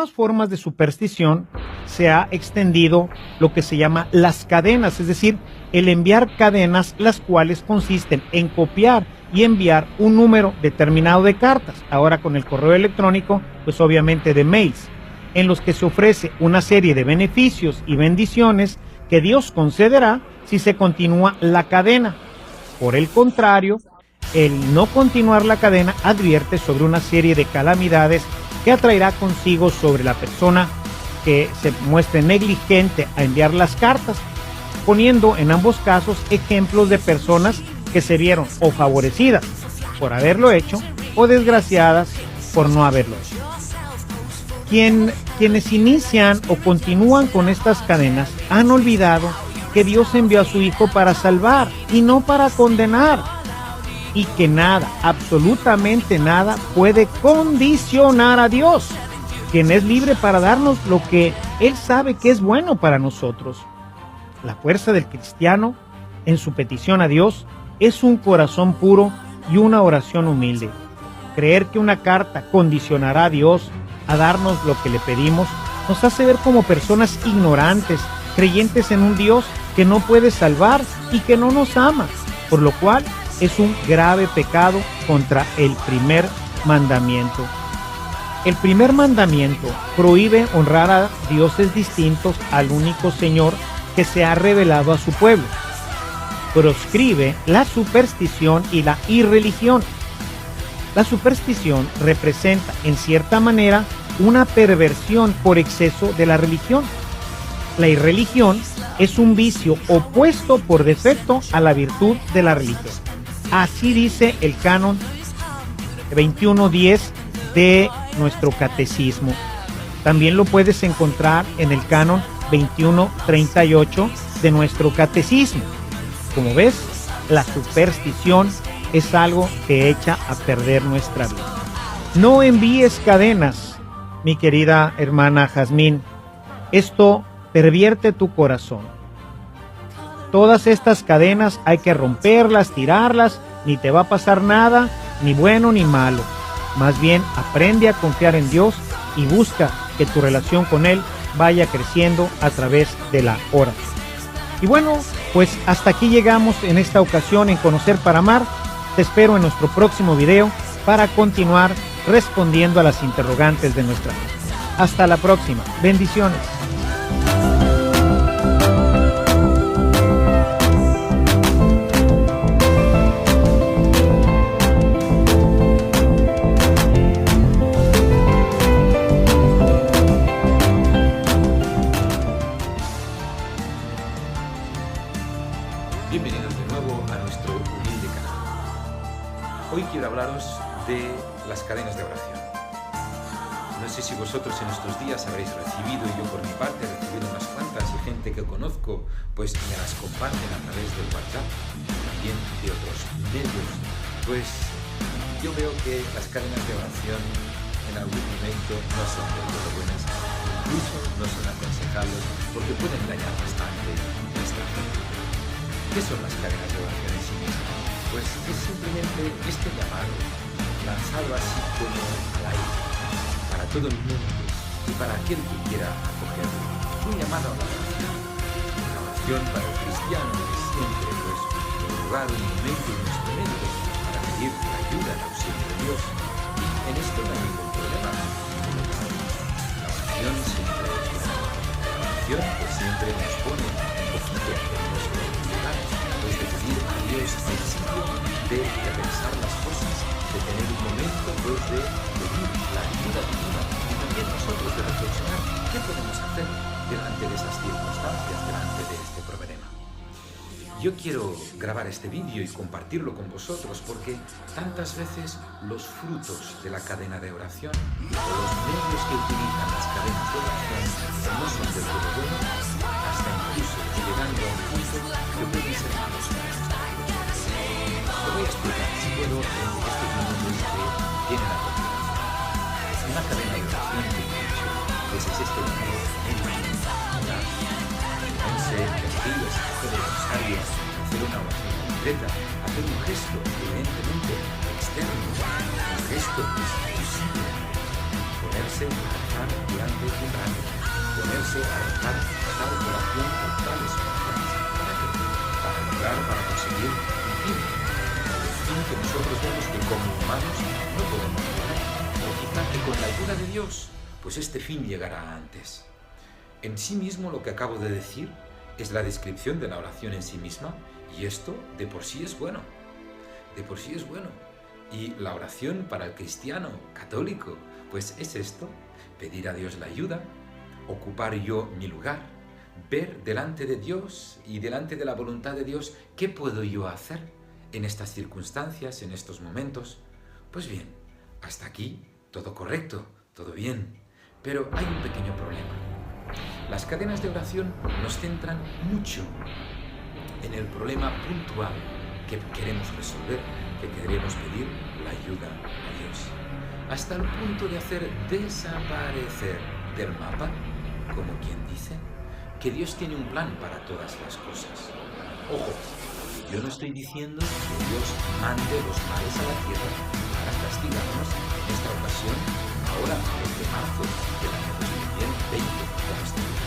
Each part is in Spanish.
otras formas de superstición se ha extendido lo que se llama las cadenas, es decir, el enviar cadenas, las cuales consisten en copiar y enviar un número determinado de cartas, ahora con el correo electrónico, pues obviamente de mails, en los que se ofrece una serie de beneficios y bendiciones que Dios concederá si se continúa la cadena. Por el contrario, el no continuar la cadena advierte sobre una serie de calamidades que atraerá consigo sobre la persona que se muestre negligente a enviar las cartas, poniendo en ambos casos ejemplos de personas que se vieron o favorecidas por haberlo hecho o desgraciadas por no haberlo hecho. Quienes inician o continúan con estas cadenas han olvidado que Dios envió a su Hijo para salvar y no para condenar, y que nada, absolutamente nada, puede condicionar a Dios, quien es libre para darnos lo que Él sabe que es bueno para nosotros. La fuerza del cristiano en su petición a Dios es un corazón puro y una oración humilde. Creer que una carta condicionará a Dios a darnos lo que le pedimos nos hace ver como personas ignorantes, creyentes en un Dios que no puede salvar y que no nos ama, por lo cual es un grave pecado contra el primer mandamiento. El primer mandamiento prohíbe honrar a dioses distintos al único Señor que se ha revelado a su pueblo. Proscribe la superstición y la irreligión. La superstición representa, en cierta manera, una perversión por exceso de la religión. La irreligión es un vicio opuesto por defecto a la virtud de la religión. Así dice el canon 21.10 de nuestro catecismo. También lo puedes encontrar en el canon 21.38 de nuestro catecismo. Como ves, la superstición es algo que echa a perder nuestra vida. No envíes cadenas, mi querida hermana Jazmín. Esto pervierte tu corazón. Todas estas cadenas hay que romperlas, tirarlas, ni te va a pasar nada, ni bueno ni malo. Más bien, aprende a confiar en Dios y busca que tu relación con Él vaya creciendo a través de la oración. Y bueno, pues hasta aquí llegamos en esta ocasión en Conocer para Amar. Te espero en nuestro próximo video para continuar respondiendo a las interrogantes de nuestra vida. Hasta la próxima. Bendiciones. Bienvenidos de nuevo a nuestro humilde canal. Hoy quiero hablaros de las cadenas de oración. No sé si vosotros en estos días habréis recibido, y yo por mi parte he recibido unas cuantas, y gente que conozco pues me las comparten a través del WhatsApp, también de otros medios. Pues yo veo que las cadenas de oración en algún momento no son del todo buenas, incluso no son aconsejables porque pueden dañar bastante nuestra fe. ¿Qué son las cadenas de oración en sí mismas? Pues es simplemente este llamado, lanzado así como al aire, para todo el mundo y para aquel que quiera acogerlo. Un llamado a la oración. La oración para el cristiano es siempre pues lugar, un momento, un instrumento para pedir la ayuda, el auxilio de Dios. Y en esto no hay ningún problema. La oración siempre es buena. La oración pues siempre nos pone un poquito en nuestro lugar, pues de pedir a Dios el sitio de pensar las cosas, de tener un momento pues de pedir la ayuda divina y también nosotros de reflexionar qué podemos hacer delante de esas circunstancias, delante de este problema. Yo quiero grabar este vídeo y compartirlo con vosotros porque tantas veces los frutos de la cadena de oración o los medios que utilizan las cadenas de oración no son del todo buenos, hasta incluso llegando a un punto que pueden ser malos para nuestra vida. Te voy a explicar, si puedo, en estos minutos que vienen a continuación. Una cadena de oración que he dicho, pues es este número en vestir, escoger el rosario, hacer una oración concreta, hacer un gesto evidentemente externo, un gesto visible, poner ponerse a rezar durante un rato, ponerse a rezar tal oración por tales oraciones. Para lograr, para conseguir un fin. El fin que nosotros vemos que como humanos no podemos lograr. O quizá que con la ayuda de Dios, pues este fin llegará antes. En sí mismo lo que acabo de decir es la descripción de la oración en sí misma, y esto de por sí es bueno. De por sí es bueno. Y la oración para el cristiano católico, pues es esto: pedir a Dios la ayuda, ocupar yo mi lugar, ver delante de Dios y delante de la voluntad de Dios qué puedo yo hacer en estas circunstancias, en estos momentos. Pues bien, hasta aquí todo correcto, todo bien, pero hay un pequeño problema. Las cadenas de oración nos centran mucho en el problema puntual que queremos resolver, que queremos pedir la ayuda a Dios, hasta el punto de hacer desaparecer del mapa, como quien dice, que Dios tiene un plan para todas las cosas. Ojo, yo no estoy diciendo que Dios mande los males a la tierra para castigarnos. En esta ocasión, ahora, el de marzo del año 2020, como estamos.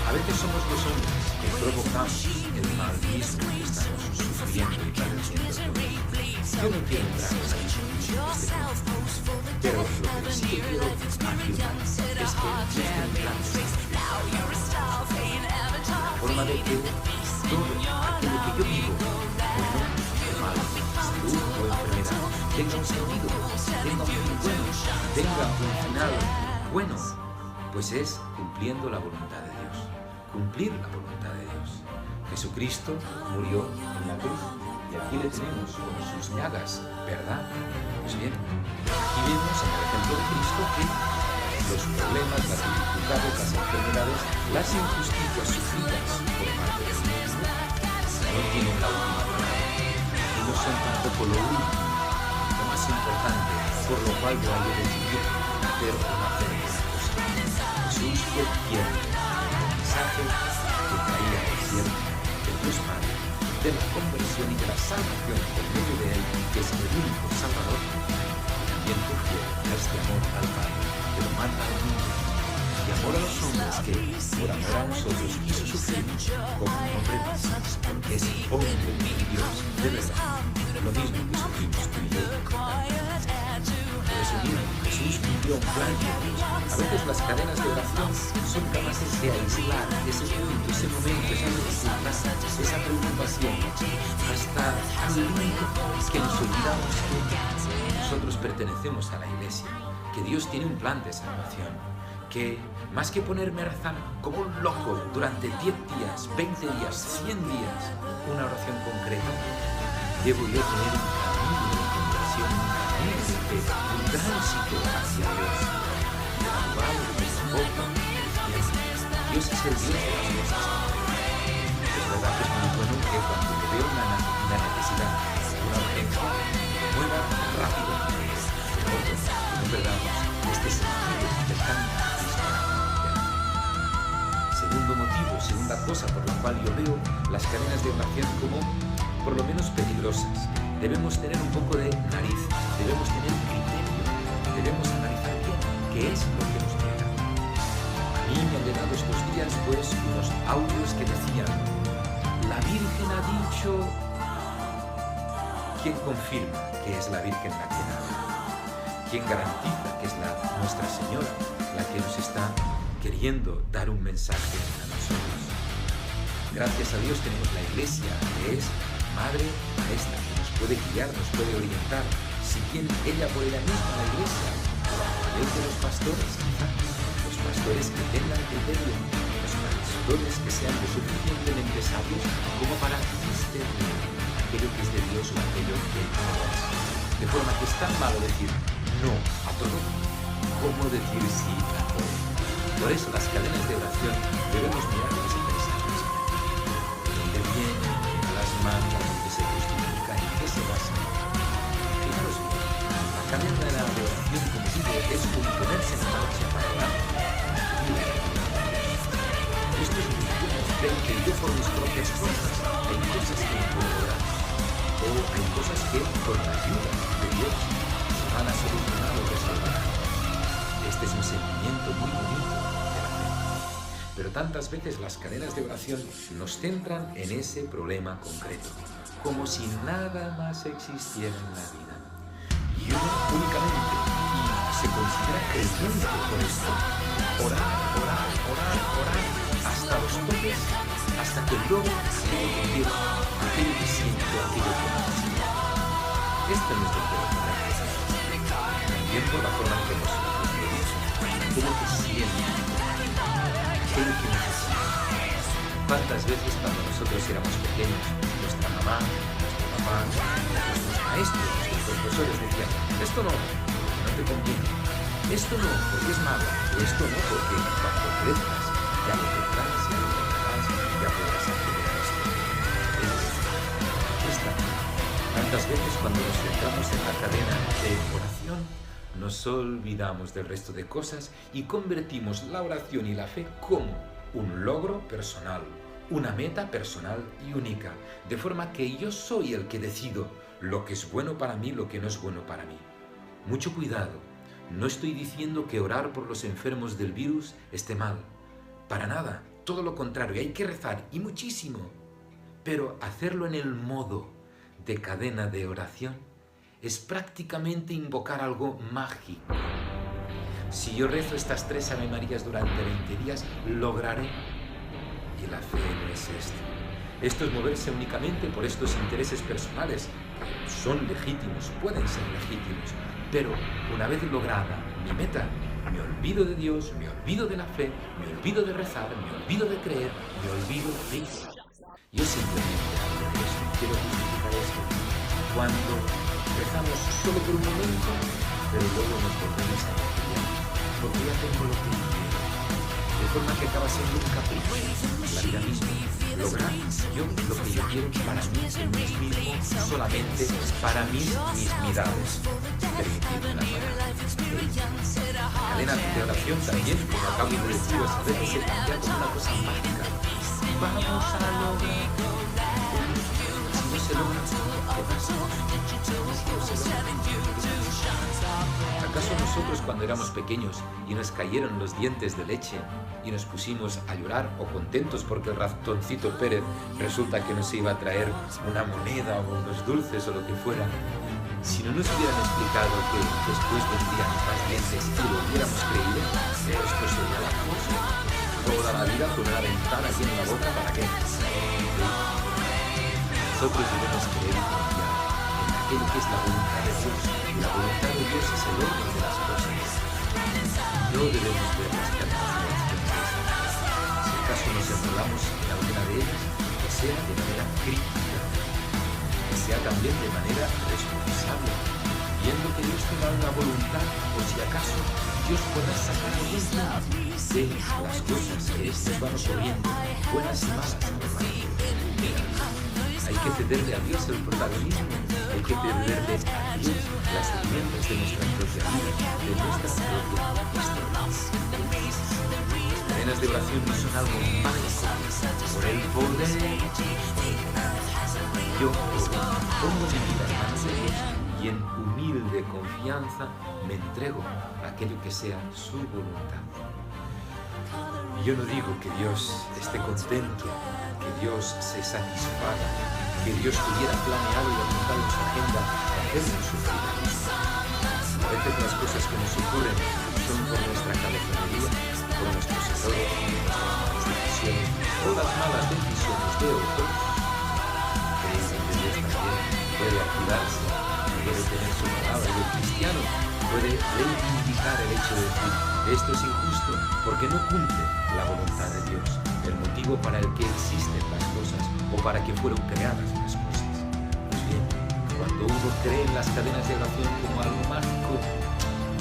A veces somos los hombres que provocamos el mal mismo que estamos sufriendo y padeciendo. Yo no quiero entrar en la discusión de este tema, pero lo que sí que quiero afirmar es que existe un plan de forma de que todo aquello que yo vivo, bueno o malo, salud o enfermedad, tenga un sentido, tenga un fin bueno, tenga un final bueno, pues es cumpliendo la voluntad de Dios. Cumplir la voluntad de Dios. Jesucristo murió en la cruz y aquí le tenemos con sus llagas, ¿verdad? Pues bien, aquí vemos en el ejemplo de Cristo que los problemas, las dificultades, las enfermedades, las injusticias sufridas por parte del mundo no tienen la última palabra y no son tampoco lo único, lo más importante, por lo cual yo haya decidido hacer o no hacer esta cosa. Jesús fue fiel. Que traía el cielo, del Dios Padre, de la conversión y de la salvación por medio de Él, que es el único Salvador, también fue fiel a este amor al Padre, que lo manda al mundo, y amor a los hombres que, por amor a nosotros, quiso sufrir como un hombre más, porque es hombre y Dios de verdad, lo mismo que sufrimos tú y yo. Por eso mismo, Jesús cumplió un plan de Dios. A veces las cadenas de oración son capaces de aislar ese punto, ese momento, esa dificultad, esa preocupación, hasta al límite que nos olvidamos que nosotros pertenecemos a la Iglesia, que Dios tiene un plan de salvación, que más que ponerme a rezar como un loco durante 10 días, 20 días, 100 días, una oración concreta, debo yo tener un camino de conversión, un tránsito hacia Dios, gradual, poco a poco. Dios es el Dios de las cosas. Es verdad que es muy bueno que cuando le veo una necesidad, una urgencia, mueva rápido. Pero no perdamos este sentido del cambio de Cristo. Segundo motivo, segunda cosa por la cual yo veo las cadenas de oración como por lo menos peligrosas. Debemos tener un poco de nariz, debemos tener criterio, debemos analizar bien qué es lo que nos llega. A mí me han llegado estos días pues unos audios que decían: la Virgen ha dicho. ¿Quién confirma que es la Virgen la que habla? ¿Quién garantiza que es Nuestra Señora la que nos está queriendo dar un mensaje a nosotros? Gracias a Dios tenemos la Iglesia, que es Madre Maestra, que nos puede guiar, nos puede orientar. Si bien ella por ella misma, la Iglesia, o a través de los pastores, quizá, los pastores que tengan criterio, los pastores que sean lo suficientemente sabios como para discernir aquello que es de Dios o aquello que no es. De forma que es tan malo decir no a todo como decir sí a todo. Por eso las cadenas de oración debemos mirar en ese paisaje. ¿De viene a las manos que se justifica en qué se basa? Fijaros bien, la cadena de la oración, como digo, es un ponerse en marcha para orar. Esto es muy bueno, ven que yo por mis propias fuerzas hay cosas que no puedo orar. O hay cosas que por la ayuda de Dios van a solucionar o resolver. tantas veces las cadenas de oración nos centran en ese problema concreto, como si nada más existiera en la vida. Y uno únicamente, y se considera creyente con esto, orar, hasta los toques, hasta que luego aquello que quiero, aquello que siento, aquello que necesito. Este no es el problema. También por la forma en que nosotros vivimos, aquello que siento, aquello que necesito. ¿Cuántas veces cuando nosotros éramos pequeños, nuestra mamá, nuestro papá, nuestros maestros, nuestros profesores decían, esto no, porque no te conviene, esto no, porque es malo, esto no, porque cuando crezcas, ya lo tendrás, ya podrás acceder a esto. Aquí está. Tantas veces cuando nos centramos en la cadena de oración, nos olvidamos del resto de cosas y convertimos la oración y la fe como un logro personal, una meta personal y única, de forma que yo soy el que decido lo que es bueno para mí, lo que no es bueno para mí. Mucho cuidado, no estoy diciendo que orar por los enfermos del virus esté mal, para nada, todo lo contrario, hay que rezar y muchísimo, pero hacerlo en el modo de cadena de oración es prácticamente invocar algo mágico. Si yo rezo estas 3 Ave Marías durante 20 días, lograré. Y la fe no es esto. Esto es moverse únicamente por estos intereses personales, que son legítimos, pueden ser legítimos, pero una vez lograda mi meta, me olvido de Dios, me olvido de la fe, me olvido de rezar, me olvido de creer, me olvido de eso. Yo simplemente quiero justificar esto. Cuando rezamos solo por un momento, pero luego nos volvemos a confiar, porque ya tengo lo que quiero. De forma que acaba siendo un capricho, la vida misma. Lograr yo lo que yo quiero para mí, en mí mismo, solamente para mis mismidades. Permitirme la cadena de oración también, como acabo de decir, a veces se plantea como una cosa mágica. Vamos a lograr. Si no se logra, ¿qué pasa? ¿Acaso nosotros cuando éramos pequeños y nos cayeron los dientes de leche y nos pusimos a llorar o contentos porque el ratoncito Pérez resulta que nos iba a traer una moneda o unos dulces o lo que fuera? Si no nos hubieran explicado que después vendrían más dientes y lo hubiéramos creído, esto sería la cosa. Toda la vida con una ventana aquí en la boca, ¿para qué? Nosotros debemos creer y confiar en aquello que es la voluntad de Dios. Y la voluntad de Dios es el orden de las cosas. No debemos ver las catástrofes de empresas. Si acaso nos enrolamos en alguna de ellas, que sea de manera crítica, que sea también de manera responsable, viendo que Dios tenga una voluntad, o si acaso Dios pueda sacar algún de las cosas que estos van ocurriendo, buenas y malas, hay que cederle a Dios el protagonismo, hay que cederle a Dios las riendas de nuestra propia vida, de nuestra propia historia. Las cadenas de oración no son algo mágico, por el poder. Yo pongo mi vida en manos de Dios y en humilde confianza me entrego a aquello que sea su voluntad. Yo no digo que Dios esté contento, que Dios se satisfaga, que Dios tuviera planeado y apuntado en su agenda hacernos sufrir. A veces las cosas que nos ocurren son por nuestra cabezonería, por nuestros errores, nuestras malas decisiones o las malas decisiones de otros. Creemos que Dios también puede activarse, puede tener su palabra, y el cristiano puede reivindicar el hecho de decir esto es injusto porque no cumple la voluntad de Dios, el motivo para el que existen las cosas o para que fueron creadas las cosas. Pues bien, cuando uno cree en las cadenas de oración como algo mágico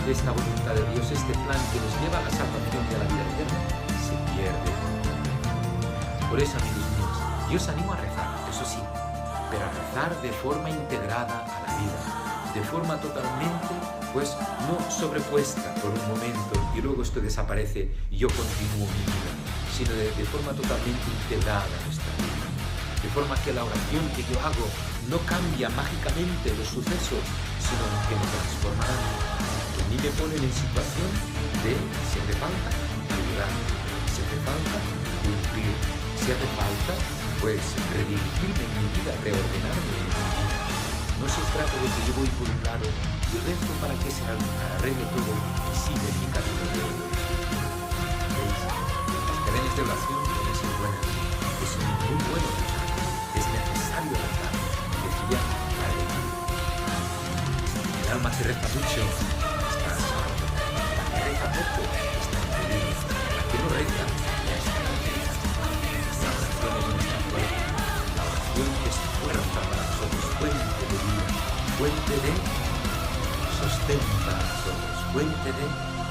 de esta voluntad de Dios, este plan que nos lleva a la salvación y a la vida eterna, se pierde. Por eso, amigos míos, yo os animo a rezar, eso sí, pero a rezar de forma integrada a la vida, de forma totalmente, pues, no sobrepuesta por un momento y luego esto desaparece y yo continúo mi vida, sino de forma totalmente integrada a nuestra vida. De forma que la oración que yo hago no cambia mágicamente los sucesos, sino que me transformarán, que a mí me ponen en situación de, si hace falta, ayudar, si hace falta, si hace falta, pues redirigirme en mi vida, reordenarme en mi vida. No se trata de que yo voy por un lado y rezo para que se arregle todo y siga en mi camino de hoy. ¿Veis? Las cadenas de oración deben ser buenas. Es muy bueno rezar. Es necesario rezar. Decía la alegría. El alma que reza mucho está sola. La que reza poco está en peligro. La que no reza ya está en peligro. La oración es nuestra fuerza. La oración es fuerza para nosotros, fuente de vida, fuente de sostenta a nosotros, fuente de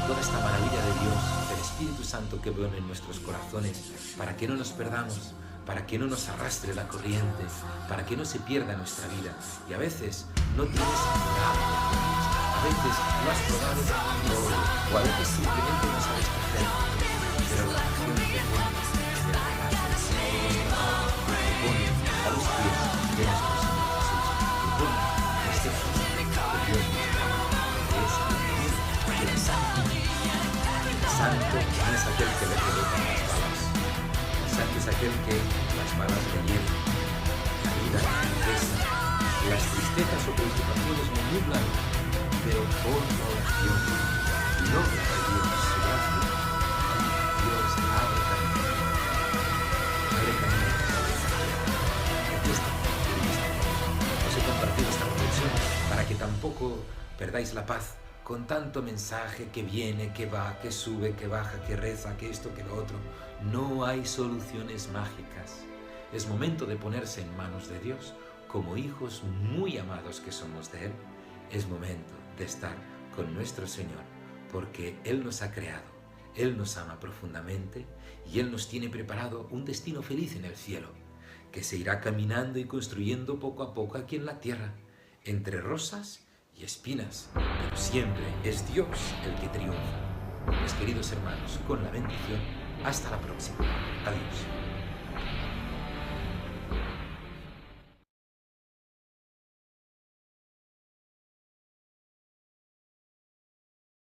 toda esta maravilla de Dios, del Espíritu Santo que pone en nuestros corazones, para que no nos perdamos, para que no nos arrastre la corriente, para que no se pierda nuestra vida. Y a veces no tienes nada, a veces no has probado todo, o a veces simplemente no sabes qué hacer, pero la oración te pone de la gracia, te pone a los pies de nuestro Señor Jesús, te pone en este Jesús que Dios nos ama, que es el Santo. El Santo no es aquel que le colocan las balas, el Santo es aquel que las balas le hieren, la vida, la tristeza, las tristezas o preocupaciones me nublan, pero por la oración logra a Dios su gracia. Dios abre camino. Abre camino. Aquí está. Os he compartido esta reflexión para que tampoco perdáis la paz con tanto mensaje que viene, que va, que sube, que baja, que reza, que esto, que lo otro. No hay soluciones mágicas. Es momento de ponerse en manos de Dios como hijos muy amados que somos de Él. Es momento de estar con nuestro Señor, porque Él nos ha creado, Él nos ama profundamente y Él nos tiene preparado un destino feliz en el cielo, que se irá caminando y construyendo poco a poco aquí en la tierra, entre rosas y espinas, pero siempre es Dios el que triunfa. Mis queridos hermanos, con la bendición, hasta la próxima. Adiós.